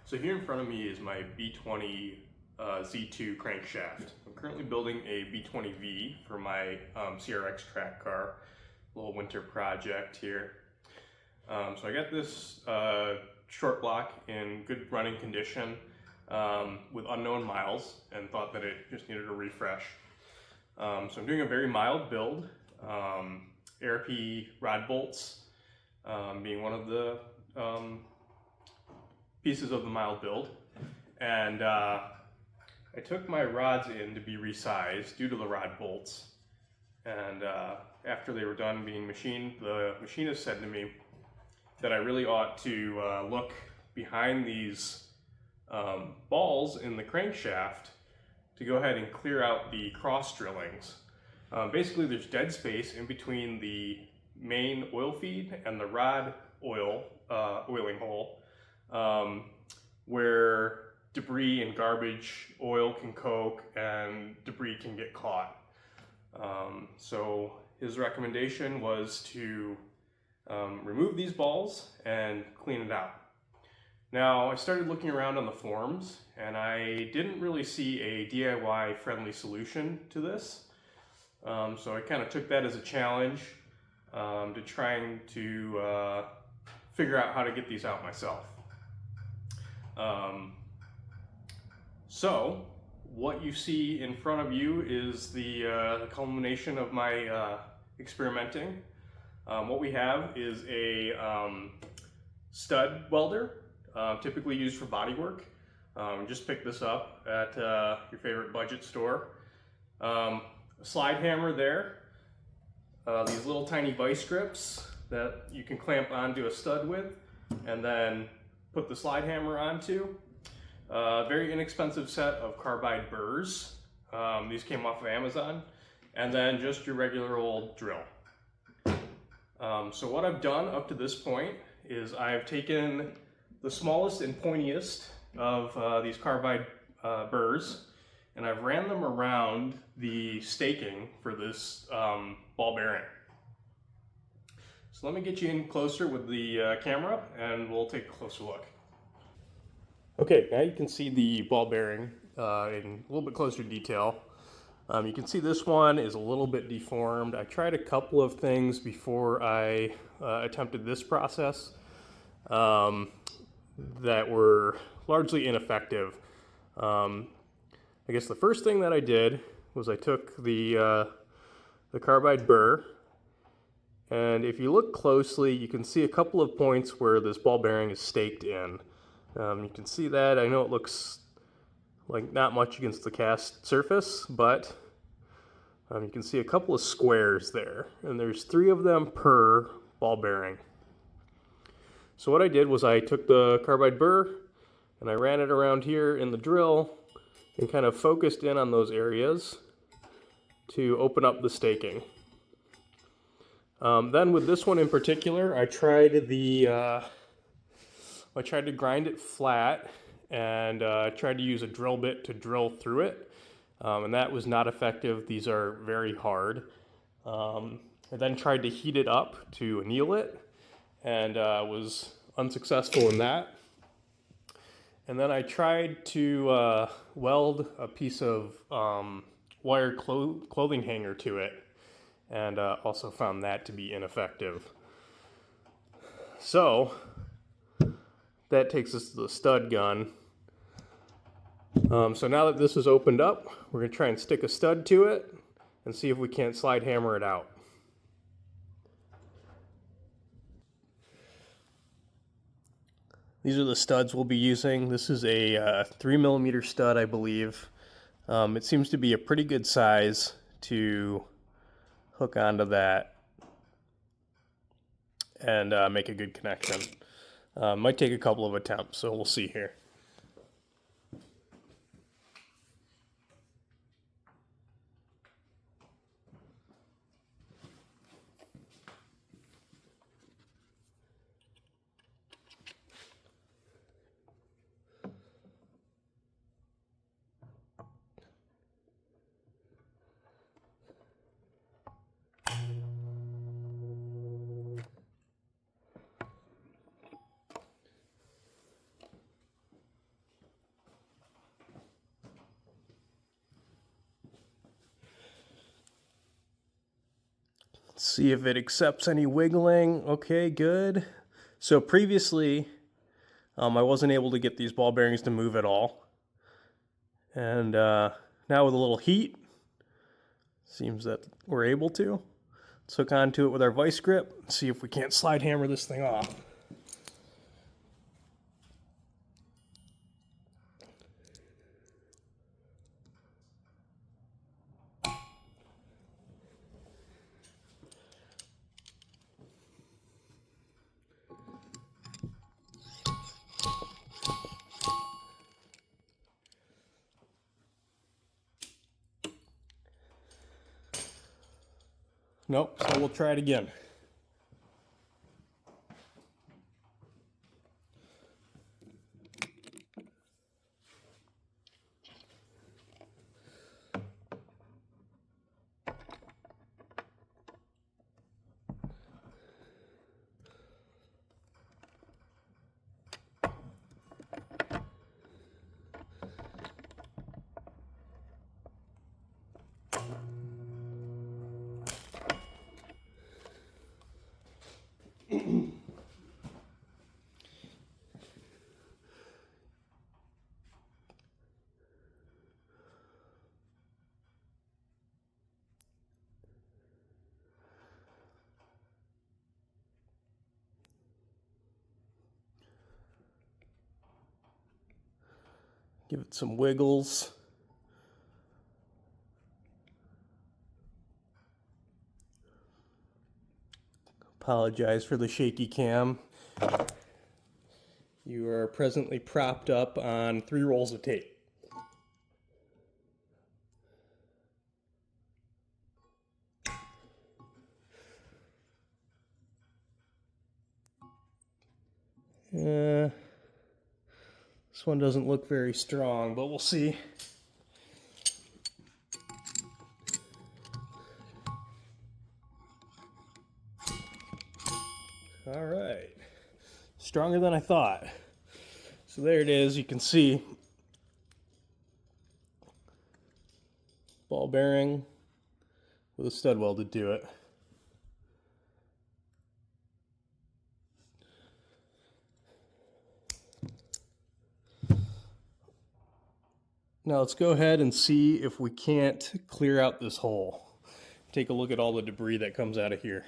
So here in front of me is my B20 Z2 crankshaft. I'm currently building a B20V for my CRX track car, little winter project here. So I got this short block in good running condition with unknown miles and thought that it just needed a refresh. So I'm doing a very mild build, ARP rod bolts being one of the pieces of the mild build, and I took my rods in to be resized due to the rod bolts, and after they were done being machined, the machinist said to me that I really ought to look behind these balls in the crankshaft to go ahead and clear out the cross drillings. Basically there's dead space in between the main oil feed and the rod oiling hole, where debris and garbage, oil can coke, and debris can get caught. So his recommendation was to remove these balls and clean it out. Now I started looking around on the forums and I didn't really see a DIY friendly solution to this. So I kind of took that as a challenge to trying to figure out how to get these out myself. So what you see in front of you is the culmination of my experimenting. What we have is a stud welder, typically used for body work. Just pick this up at your favorite budget store. A slide hammer there. These little tiny vice grips that you can clamp onto a stud with and then put the slide hammer onto. Very inexpensive set of carbide burrs. These came off of Amazon. And then just your regular old drill. So what I've done up to this point is I've taken the smallest and pointiest of these carbide burrs, and I've ran them around the staking for this ball bearing. So let me get you in closer with the camera and we'll take a closer look. Okay, now you can see the ball bearing in a little bit closer detail. You can see this one is a little bit deformed. I tried a couple of things before I attempted this process that were largely ineffective. I guess the first thing that I did was I took the carbide burr, and if you look closely you can see a couple of points where this ball bearing is staked in. You can see that. I know it looks like not much against the cast surface, but you can see a couple of squares there, and there's 3 of them per ball bearing. So what I did was I took the carbide burr and I ran it around here in the drill and kind of focused in on those areas to open up the staking. Then with this one in particular, I tried to grind it flat and tried to use a drill bit to drill through it, and that was not effective. These are very hard. I then tried to heat it up to anneal it and was unsuccessful in that. And then I tried to weld a piece of wire clothing hanger to it, and also found that to be ineffective. So that takes us to the stud gun. So now that this is opened up, we're going to try and stick a stud to it and see if we can't slide hammer it out. These are the studs we'll be using. This is a 3mm stud, I believe. It seems to be a pretty good size to hook onto that and make a good connection. Might take a couple of attempts, so we'll see here. See if it accepts any wiggling. Okay, good. So previously, I wasn't able to get these ball bearings to move at all. And now with a little heat, seems that we're able to. Let's hook onto it with our vice grip, see if we can't slide hammer this thing off. Nope, so we'll try it again. Give it some wiggles. Apologize for the shaky cam. You are presently propped up on 3 rolls of tape. This one doesn't look very strong, but we'll see. All right, stronger than I thought. So there it is, you can see ball bearing with a stud welded to it. Now let's go ahead and see if we can't clear out this hole. Take a look at all the debris that comes out of here.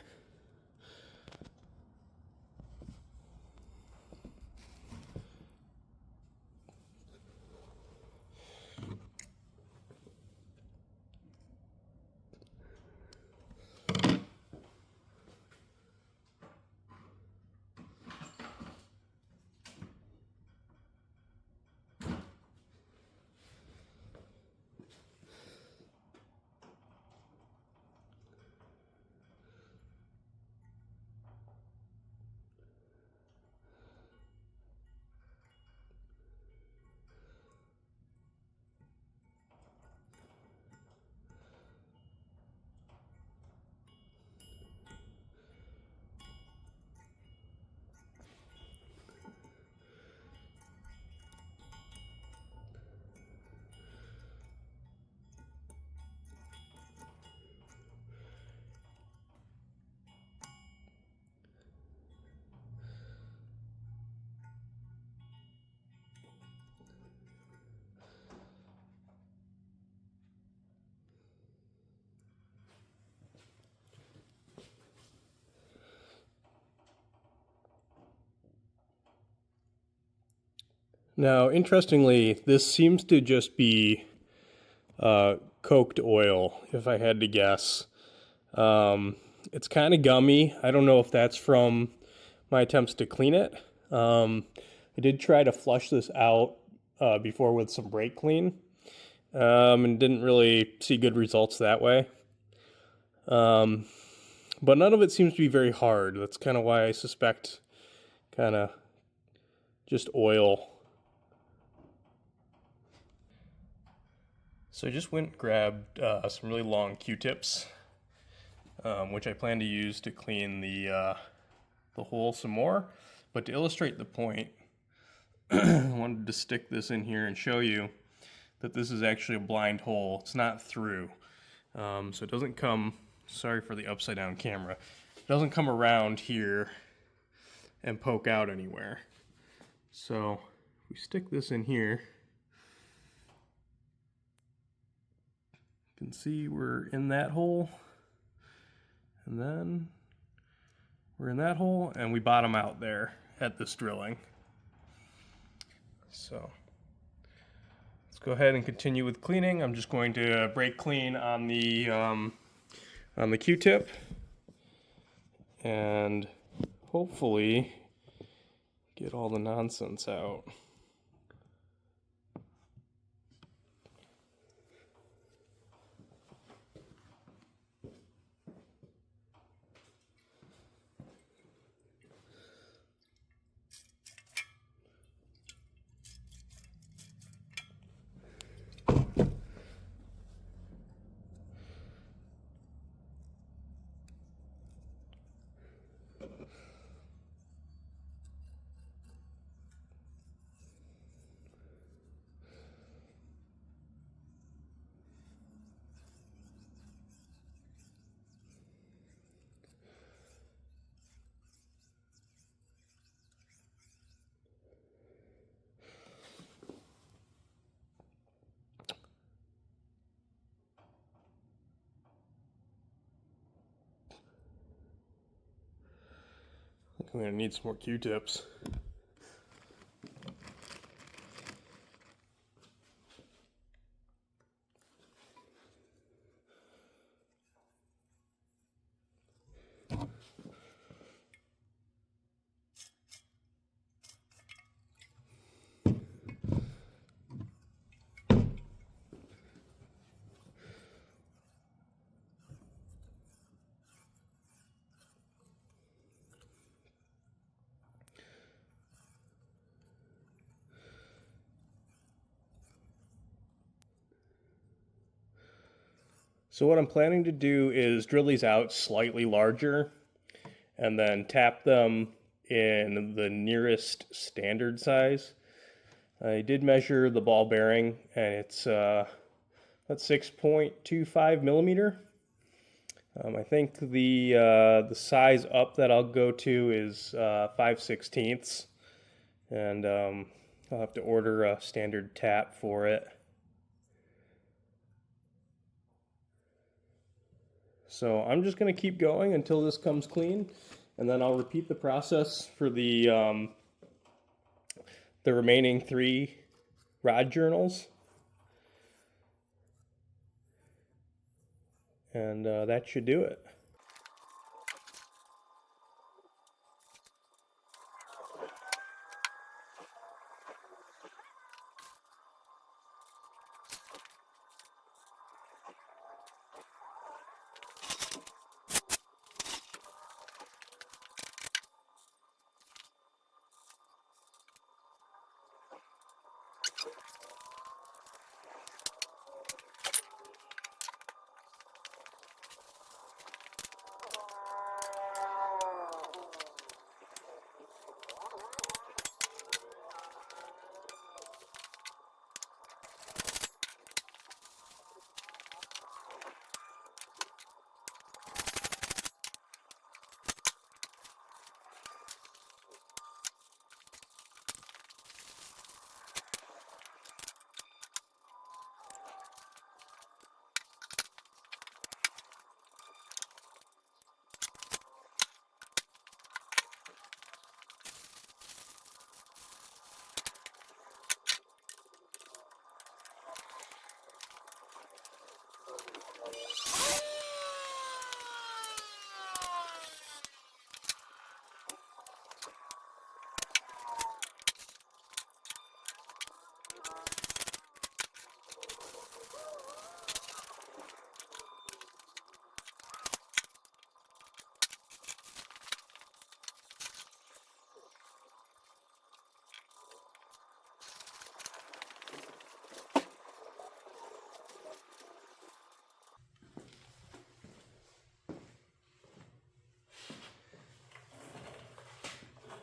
Now, interestingly, this seems to just be coked oil, if I had to guess. It's kind of gummy. I don't know if that's from my attempts to clean it. I did try to flush this out before with some brake clean, and didn't really see good results that way. But none of it seems to be very hard. That's kind of why I suspect kind of just oil. So I just went and grabbed some really long Q-tips, which I plan to use to clean the hole some more. But to illustrate the point, I wanted to stick this in here and show you that this is actually a blind hole. It's not through. So it doesn't come sorry for the upside down camera, doesn't come around here and poke out anywhere. So we stick this in here. You can see we're in that hole, and then we're in that hole, and we bottom out there at this drilling. So let's go ahead and continue with cleaning. I'm just going to brake clean on the Q-tip, and hopefully get all the nonsense out. I'm gonna need some more Q-tips. So what I'm planning to do is drill these out slightly larger and then tap them in the nearest standard size. I did measure the ball bearing, and it's that's 6.25 millimeter. I think the size up that I'll go to is 5/16, and I'll have to order a standard tap for it. So I'm just going to keep going until this comes clean, and then I'll repeat the process for the remaining 3 rod journals. And that should do it.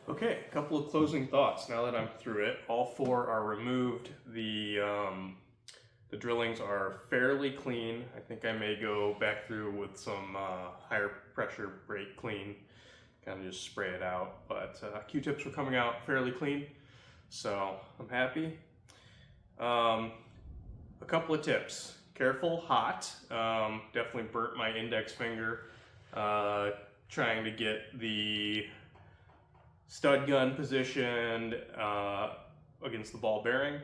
Okay, a couple of closing thoughts now that I'm through it. All 4 are removed. The The drillings are fairly clean. I think I may go back through with some higher pressure brake clean, kind of just spray it out. But Q-tips were coming out fairly clean, so I'm happy. A couple of tips. Careful, hot. Definitely burnt my index finger trying to get the stud gun positioned against the ball bearing.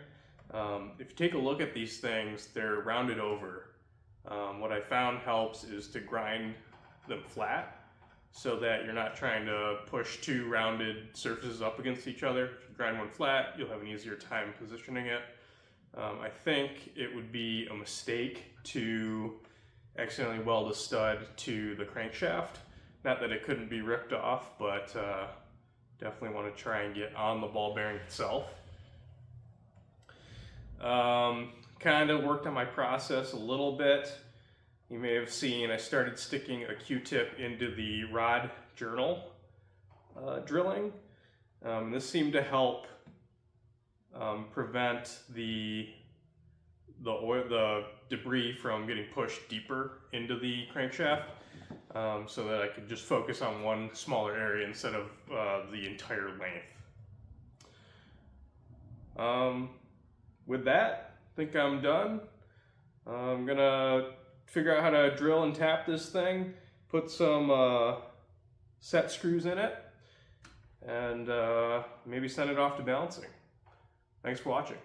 If you take a look at these things, they're rounded over. What I found helps is to grind them flat so that you're not trying to push two rounded surfaces up against each other. If you grind one flat, you'll have an easier time positioning it. I think it would be a mistake to accidentally weld a stud to the crankshaft. Not that it couldn't be ripped off, but definitely want to try and get on the ball bearing itself. Kind of worked on my process a little bit. You may have seen I started sticking a Q-tip into the rod journal drilling. This seemed to help prevent the debris from getting pushed deeper into the crankshaft, so that I could just focus on one smaller area instead of the entire length. With that, I think I'm done. I'm gonna figure out how to drill and tap this thing, put some set screws in it, and maybe send it off to balancing. Thanks for watching.